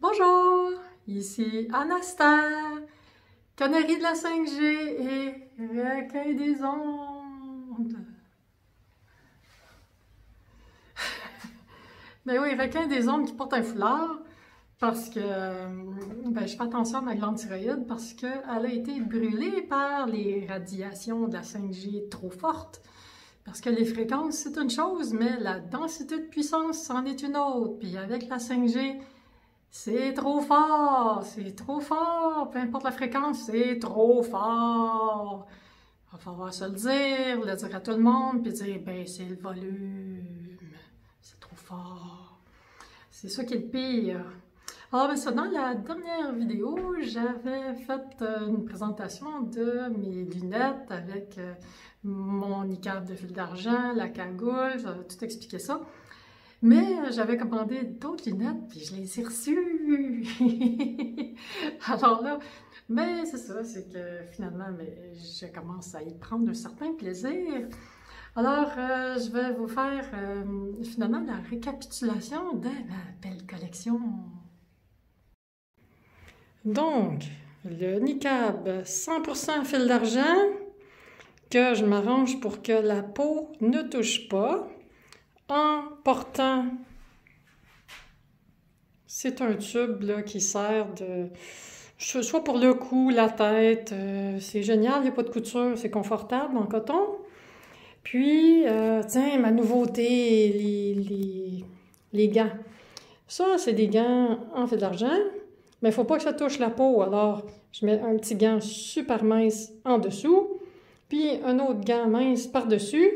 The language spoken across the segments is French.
Bonjour, ici Anastasia, Canarie de la 5G et requin des ondes. Ben oui, requin des ondes qui porte un foulard parce que je fais attention à ma glande thyroïde parce qu'elle a été brûlée par les radiations de la 5G trop fortes. Parce que les fréquences, c'est une chose, mais la densité de puissance, c'en est une autre. Puis avec la 5G, c'est trop fort, peu importe la fréquence, c'est trop fort. Il va falloir se le dire à tout le monde, puis dire, ben c'est le volume, c'est trop fort. C'est ça qui est le pire. Alors, ben ça, dans la dernière vidéo, j'avais fait une présentation de mes lunettes avec mon niqab de fil d'argent, la cagoule, j'avais tout expliqué ça. Mais j'avais commandé d'autres lunettes, puis je les ai reçues! Alors là, ben c'est ça, c'est que finalement, je commence à y prendre un certain plaisir. Alors, je vais vous faire finalement la récapitulation de ma belle collection. Donc, le niqab 100% fil d'argent, que je m'arrange pour que la peau ne touche pas. En portant, c'est un tube là, qui sert de soit pour le cou, la tête, c'est génial, il n'y a pas de couture, c'est confortable en coton. Puis, tiens, ma nouveauté, les gants. Ça, c'est des gants en fil d'argent, mais il ne faut pas que ça touche la peau. Alors, je mets un petit gant super mince en dessous, puis un autre gant mince par-dessus.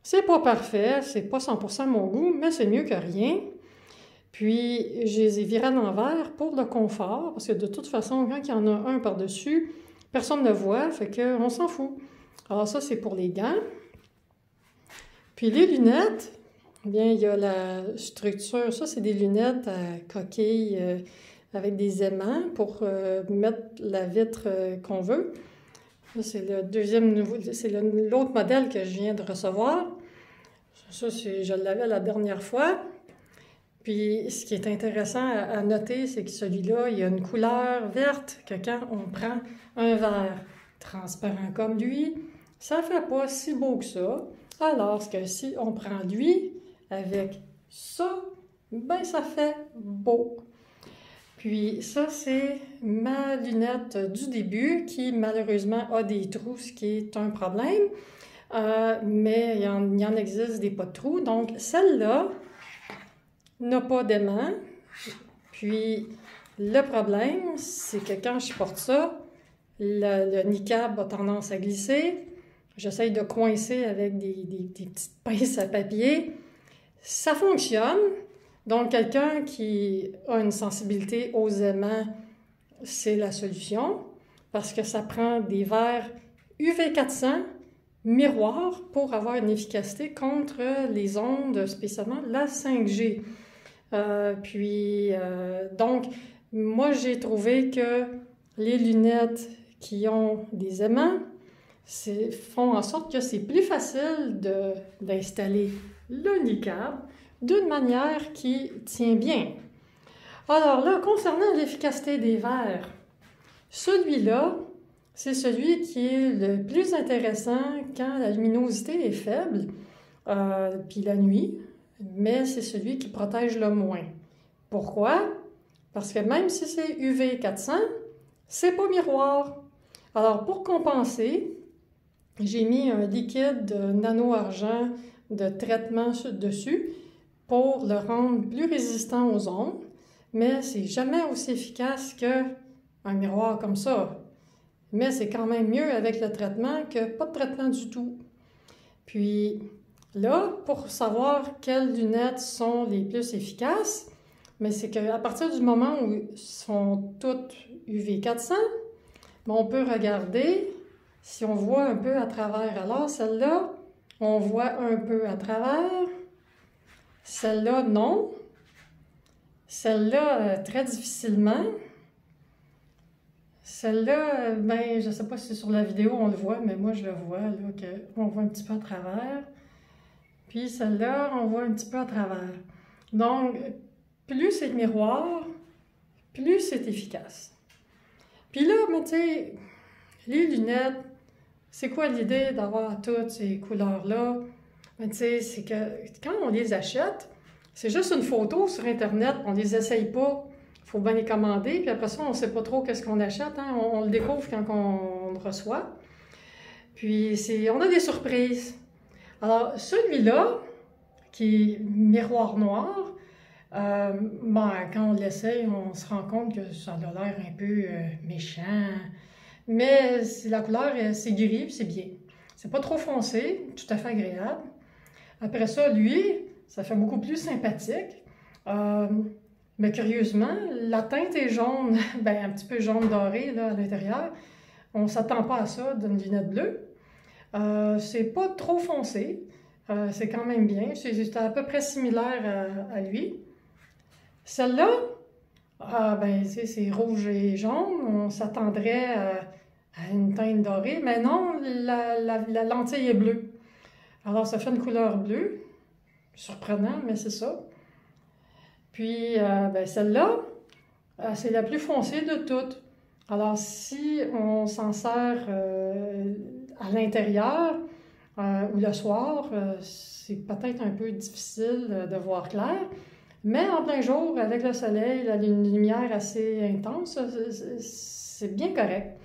C'est pas parfait, c'est pas 100% mon goût, mais c'est mieux que rien. Puis, je les ai virés à l'envers pour le confort, parce que de toute façon, quand il y en a un par-dessus, personne ne le voit, fait qu'on s'en fout. Alors ça, c'est pour les gants. Puis les lunettes, bien, il y a la structure. Ça, c'est des lunettes à coquilles avec des aimants pour mettre la vitre qu'on veut. C'est le deuxième nouveau, c'est l'autre modèle que je viens de recevoir. Ça, je l'avais la dernière fois. Puis, ce qui est intéressant à noter, c'est que celui-là, il y a une couleur verte que quand on prend un verre transparent comme lui, ça fait pas si beau que ça. Alors que si on prend lui avec ça, ben ça fait beau. Puis ça, c'est ma lunette du début qui, malheureusement, a des trous, ce qui est un problème. Mais il y en existe des pas de trous. Donc, celle-là n'a pas d'aimant. Puis, le problème, c'est que quand je porte ça, le niqab a tendance à glisser. J'essaye de coincer avec des petites pinces à papier. Ça fonctionne. Donc, quelqu'un qui a une sensibilité aux aimants, c'est la solution, parce que ça prend des verres UV400 miroirs pour avoir une efficacité contre les ondes, spécialement la 5G. Donc, moi, j'ai trouvé que les lunettes qui ont des aimants font en sorte que c'est plus facile d'installer le niqab d'une manière qui tient bien. Alors là, concernant l'efficacité des verres, celui-là, c'est celui qui est le plus intéressant quand la luminosité est faible, puis la nuit, mais c'est celui qui protège le moins. Pourquoi? Parce que même si c'est UV 400, c'est pas miroir. Alors, pour compenser, j'ai mis un liquide de nano-argent de traitement dessus pour le rendre plus résistant aux ondes, mais c'est jamais aussi efficace qu'un miroir comme ça. Mais c'est quand même mieux avec le traitement que pas de traitement du tout. Puis là, pour savoir quelles lunettes sont les plus efficaces, mais c'est qu'à partir du moment où elles sont toutes UV 400, on peut regarder si on voit un peu à travers. Alors, celle-là, on voit un peu à travers. Celle-là, non. Celle-là, très difficilement. Celle-là, ben, je ne sais pas si sur la vidéo on le voit, mais moi je le vois, là, qu'on voit un petit peu à travers. Puis celle-là, on voit un petit peu à travers. Donc, plus c'est miroir, plus c'est efficace. Puis là, mais tu sais, les lunettes, c'est quoi l'idée d'avoir toutes ces couleurs-là? Ben, tu sais, c'est que quand on les achète, c'est juste une photo sur Internet, on les essaye pas. Il faut bien les commander, puis après ça, on ne sait pas trop qu'est-ce qu'on achète. Hein? On le découvre quand on le reçoit. Puis, on a des surprises. Alors, celui-là, qui est miroir noir, quand on l'essaye, on se rend compte que ça a l'air un peu méchant. Mais la couleur, c'est gris, puis c'est bien. C'est pas trop foncé, tout à fait agréable. Après ça, lui, ça fait beaucoup plus sympathique. Mais curieusement, la teinte est jaune, ben, un petit peu jaune doré là, à l'intérieur. On ne s'attend pas à ça d'une lunette bleue. C'est pas trop foncé. C'est quand même bien. C'est à peu près similaire à lui. Celle-là, ben, c'est rouge et jaune. On s'attendrait à une teinte dorée, mais non, la lentille est bleue. Alors, ça fait une couleur bleue. Surprenant, mais c'est ça. Puis, ben, celle-là, c'est la plus foncée de toutes. Alors, si on s'en sert à l'intérieur ou le soir, c'est peut-être un peu difficile de voir clair. Mais en plein jour, avec le soleil, une lumière assez intense, c'est bien correct.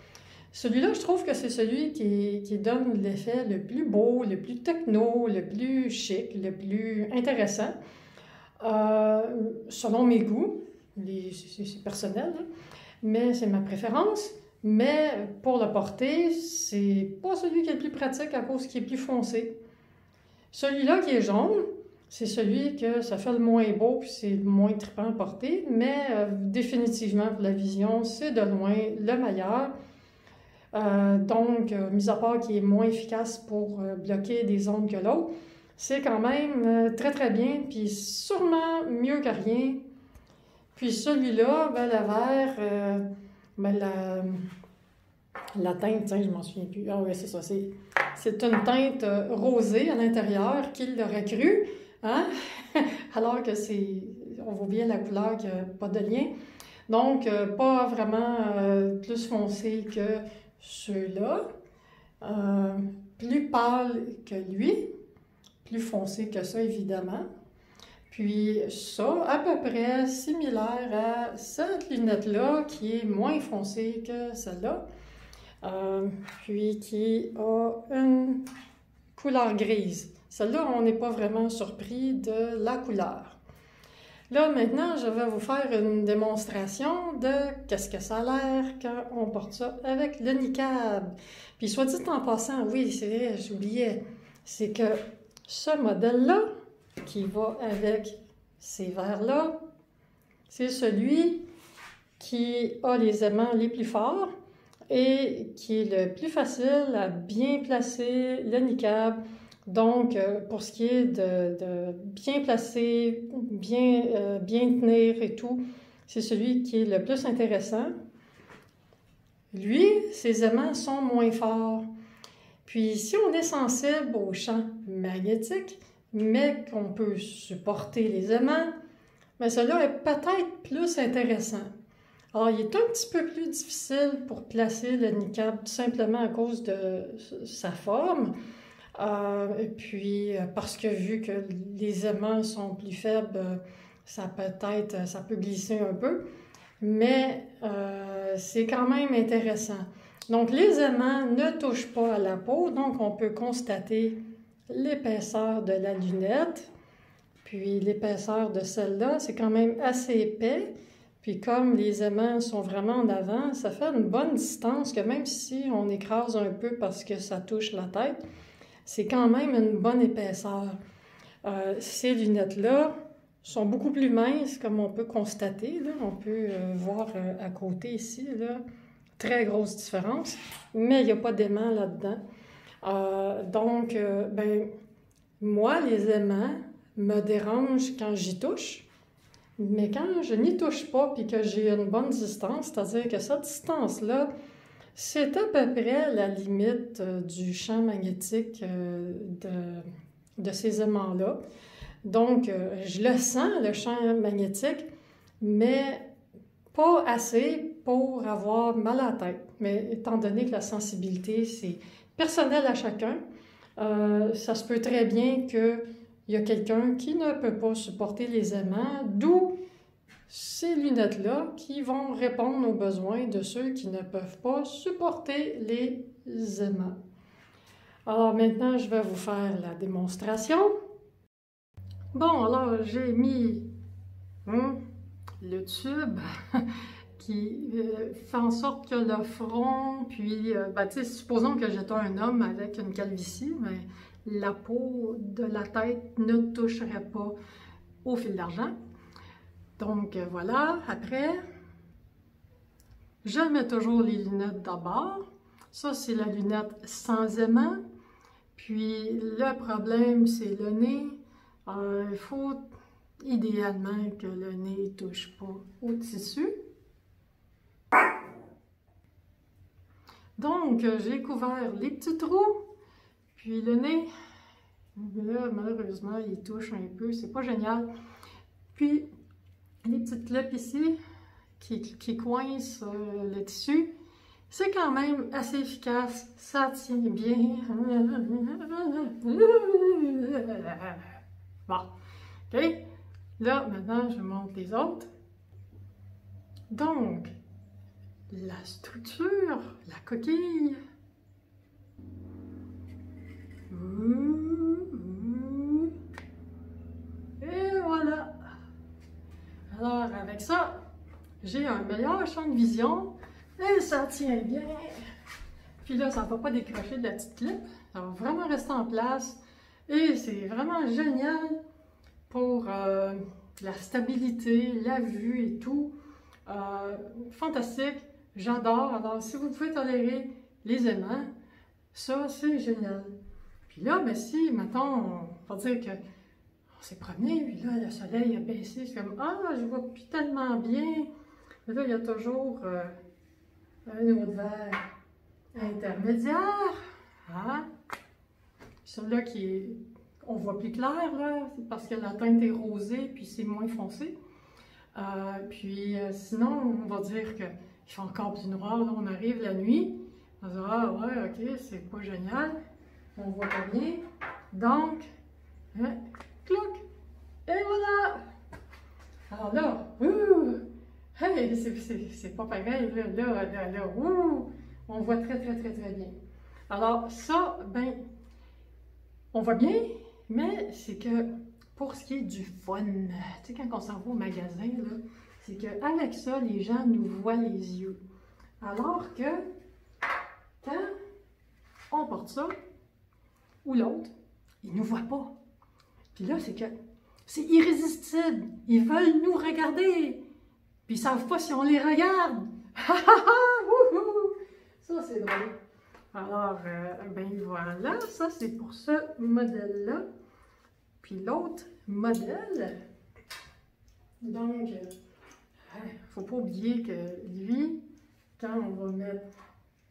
Celui-là, je trouve que c'est celui qui donne l'effet le plus beau, le plus techno, le plus chic, le plus intéressant. Selon mes goûts, c'est personnel, hein, mais c'est ma préférence. Mais pour le porter, c'est pas celui qui est le plus pratique à cause qu'il est plus foncé. Celui-là qui est jaune, c'est celui que ça fait le moins beau puis c'est le moins trippant à porter, mais définitivement pour la vision, c'est de loin le meilleur. Donc, mis à part qu'il est moins efficace pour bloquer des zones que l'autre, c'est quand même très très bien, puis sûrement mieux que rien. Puis celui-là, ben, le vert, ben, la teinte, tiens, je m'en souviens plus. Ah oui, c'est ça, c'est une teinte rosée à l'intérieur, qui l'aurait cru, hein? Alors que on voit bien la couleur qu'il n'y a pas de lien. Donc, pas vraiment plus foncé que ceux-là. Plus pâle que lui, plus foncé que ça, évidemment. Puis ça, à peu près similaire à cette lunette-là, qui est moins foncée que celle-là, puis qui a une couleur grise. Celle-là, on n'est pas vraiment surpris de la couleur. Là, maintenant, je vais vous faire une démonstration de qu'est-ce que ça a l'air quand on porte ça avec le niqab. Puis, soit dit en passant, oui, c'est vrai, j'oubliais, c'est que ce modèle-là, qui va avec ces verres-là, c'est celui qui a les aimants les plus forts et qui est le plus facile à bien placer le niqab. Donc, pour ce qui est de bien placer, bien tenir et tout, c'est celui qui est le plus intéressant. Lui, ses aimants sont moins forts. Puis, si on est sensible au champ magnétique, mais qu'on peut supporter les aimants, mais celui-là est peut-être plus intéressant. Alors, il est un petit peu plus difficile pour placer le niqab, tout simplement à cause de sa forme. Et puis, parce que vu que les aimants sont plus faibles, ça peut glisser un peu, mais c'est quand même intéressant. Donc, les aimants ne touchent pas à la peau, donc on peut constater l'épaisseur de la lunette, puis l'épaisseur de celle-là, c'est quand même assez épais. Puis comme les aimants sont vraiment en avant, ça fait une bonne distance que même si on écrase un peu parce que ça touche la tête, c'est quand même une bonne épaisseur. Ces lunettes-là sont beaucoup plus minces, comme on peut constater. Là. On peut voir à côté ici, là, très grosse différence, mais il n'y a pas d'aimant là-dedans. Donc, ben, moi, les aimants me dérangent quand j'y touche, mais quand je n'y touche pas puis que j'ai une bonne distance, c'est-à-dire que cette distance-là, c'est à peu près la limite du champ magnétique de ces aimants-là. Donc, je le sens, le champ magnétique, mais pas assez pour avoir mal à la tête. Mais étant donné que la sensibilité, c'est personnel à chacun, ça se peut très bien qu'il y a quelqu'un qui ne peut pas supporter les aimants, d'où ces lunettes-là qui vont répondre aux besoins de ceux qui ne peuvent pas supporter les aimants. Alors maintenant, je vais vous faire la démonstration. Bon, alors j'ai mis le tube qui fait en sorte que le front, puis, tu sais, supposons que j'étais un homme avec une calvitie, mais la peau de la tête ne toucherait pas au fil d'argent. Donc voilà, après, je mets toujours les lunettes d'abord. Ça, c'est la lunette sans aimant. Puis le problème, c'est le nez. Il faut idéalement que le nez ne touche pas au tissu. Donc, j'ai couvert les petits trous, puis le nez, là, malheureusement, il touche un peu, c'est pas génial. Puis, les petites clés ici, qui coincent le tissu, c'est quand même assez efficace, ça tient bien. Bon, ok, là, maintenant, je montre les autres. Donc, la structure, la coquille. Et voilà. Alors, avec ça, j'ai un meilleur champ de vision et ça tient bien. Puis là, ça ne va pas décrocher de la petite clip. Ça va vraiment rester en place. Et c'est vraiment génial pour la stabilité, la vue et tout. Fantastique. J'adore. Alors, si vous pouvez tolérer les aimants, ça, c'est génial. Puis là, ben si, mettons, on va dire qu'on s'est promené, puis là, le soleil a baissé, c'est comme, ah, je vois plus tellement bien. Mais là, il y a toujours un autre verre intermédiaire. Hein? Celui-là qui est, on voit plus clair, là, c'est parce que la teinte est rosée, puis c'est moins foncé. Sinon, on va dire qu'il fait encore plus noir. Là, on arrive la nuit. On va dire, ah ouais, ok, c'est pas génial. On voit pas bien. Donc, hein, cloc! Et voilà! Alors là, hey, c'est pas pareil. Là, on voit très bien. Alors, ça, ben, on voit bien, mais c'est que pour ce qui est du fun, tu sais, quand on s'en va au magasin, là, c'est qu'avec ça, les gens nous voient les yeux. Alors que, quand on porte ça, ou l'autre, ils ne nous voient pas. Puis là, c'est que c'est irrésistible. Ils veulent nous regarder. Puis ils ne savent pas si on les regarde. Ça, c'est drôle. Alors, ben voilà, ça c'est pour ce modèle-là. Puis l'autre modèle, donc, il ne faut pas oublier que lui, quand on va mettre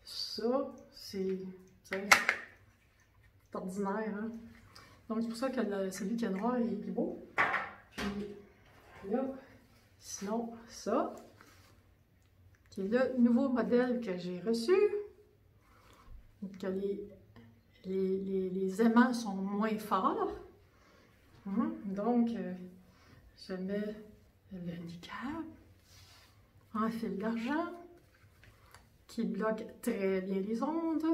ça, c'est ordinaire, hein? Donc c'est pour ça que celui qui est noir il est plus beau. Puis là, sinon ça, qui est le nouveau modèle que j'ai reçu, que les aimants sont moins forts. Donc, je mets le niqab en fil d'argent qui bloque très bien les ondes,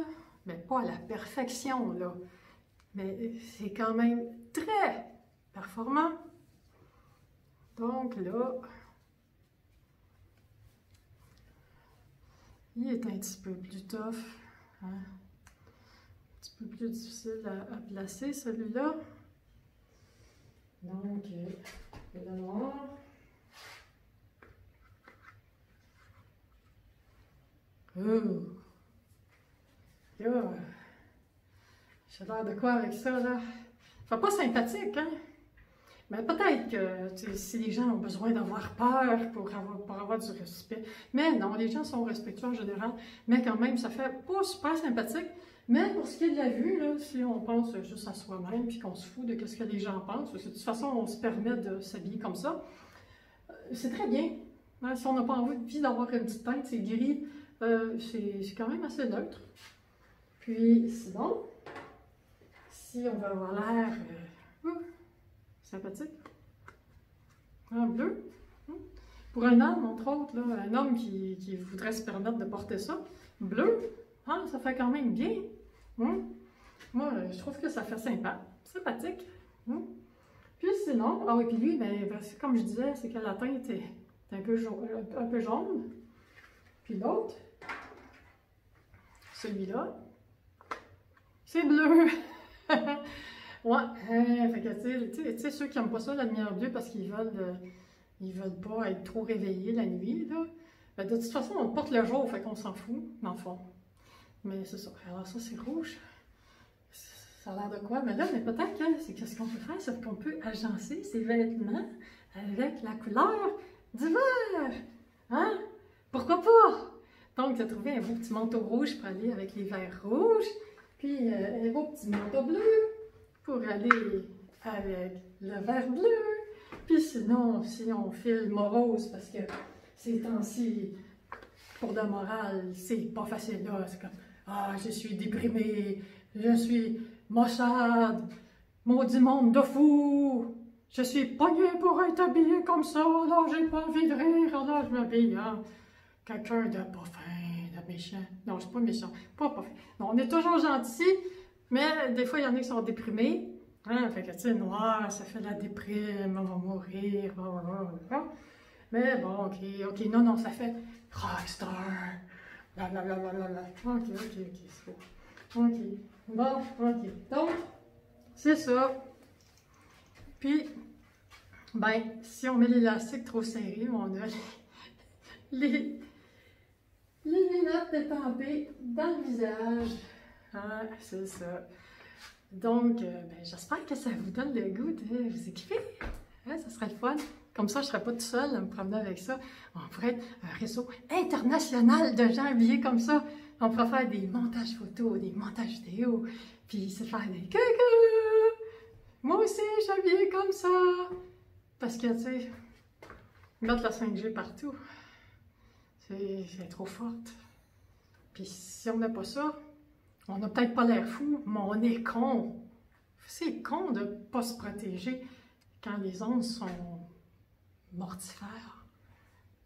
mais pas à la perfection, là. Mais c'est quand même très performant. Donc là, il est un petit peu plus tough, hein? Un petit peu plus difficile à placer, celui-là. Donc, le noir. J'ai l'air de quoi avec ça, là? Fait pas sympathique, hein? Mais peut-être que si les gens ont besoin d'avoir peur pour avoir du respect. Mais non, les gens sont respectueux en général. Mais quand même, ça fait pas super sympathique. Mais pour ce qui est de la vue, là, si on pense juste à soi-même puis qu'on se fout de ce que les gens pensent, parce que de toute façon, on se permet de s'habiller comme ça, c'est très bien. Hein, si on n'a pas envie d'avoir une petite teinte, c'est gris, c'est quand même assez neutre. Puis sinon, si on veut avoir l'air sympathique, un bleu. Pour un homme, entre autres, là, un homme qui voudrait se permettre de porter ça, bleu, hein, ça fait quand même bien. Moi, je trouve que ça fait sympathique. Puis sinon, ah oui, puis lui, ben, comme je disais, c'est que la teinte est un peu jaune. Puis l'autre, celui-là, c'est bleu. Ouais, fait que tu sais, ceux qui n'aiment pas ça, la lumière bleue, parce qu'ils veulent pas être trop réveillés la nuit, là. Ben, de toute façon, on le porte le jour, fait qu'on s'en fout, dans le fond. Mais c'est ça. Alors ça, c'est rouge. Ça a l'air de quoi? Mais là, peut-être que c'est ce qu'on peut faire, c'est qu'on peut agencer ses vêtements avec la couleur du vert. Hein? Pourquoi pas? Donc, j'ai trouvé un beau petit manteau rouge pour aller avec les verres rouges, puis un beau petit manteau bleu pour aller avec le vert bleu. Puis sinon, si on file morose, parce que ces temps-ci, pour de morale, c'est pas facile là. C'est comme, ah, je suis déprimée, je suis maussade, maudit monde de fou, je suis pognée pour être habillée comme ça, alors j'ai pas envie de rire, alors je m'habille, hein. Quelqu'un de pas fin, de méchant. Non, je suis pas méchant, pas fin. Non, on est toujours gentil, mais des fois, il y en a qui sont déprimés. Hein, fait que, tu sais, noir, ça fait la déprime, on va mourir, blablabla. Mais bon, ok, non, ça fait rockstar, blablabla. Ok, c'est bon. Ok, bon, ok. Donc, c'est ça. Puis, ben, si on met l'élastique trop serré, on a les lunettes détempées dans le visage. Ah, c'est ça. Donc, ben, j'espère que ça vous donne le goût de vous équiper. Hein, ça serait le fun. Comme ça, je ne serais pas tout seul à me promener avec ça. On pourrait être un réseau international de gens habillés comme ça. On pourrait faire des montages photos, des montages vidéo, puis se faire des « coucou! Moi aussi, je suis habillée comme ça! » Parce que, tu sais, mettre la 5G partout, c'est trop forte. Puis si on n'a pas ça, on n'a peut-être pas l'air fou, mais on est con. C'est con de ne pas se protéger quand les ondes sont mortifères,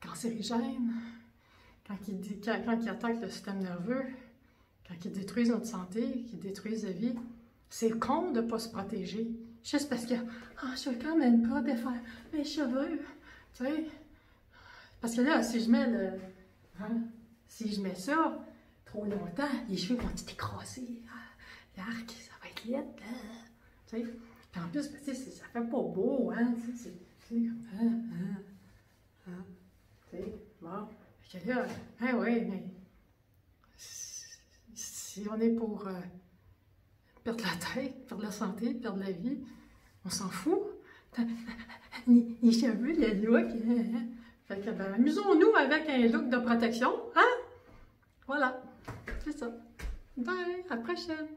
cancérigènes, quand ils attaquent le système nerveux, quand ils détruisent notre santé, qu'ils détruisent la vie. C'est con de ne pas se protéger. Juste parce que, je veux quand même pas défaire mes cheveux, tu sais. Parce que là, si je mets ça trop longtemps, les cheveux vont être écrasés. L'arc, ça va être laid. Tu sais. Puis en plus, tu sais, ça fait pas beau, hein. C'est comme, tu sais, bon. Fait que là, oui, mais si on est pour perdre la tête, perdre la santé, perdre la vie, on s'en fout. Les cheveux, le look. Fait que, ben, amusons-nous avec un look de protection, hein? Voilà, c'est ça. Bye, à la prochaine!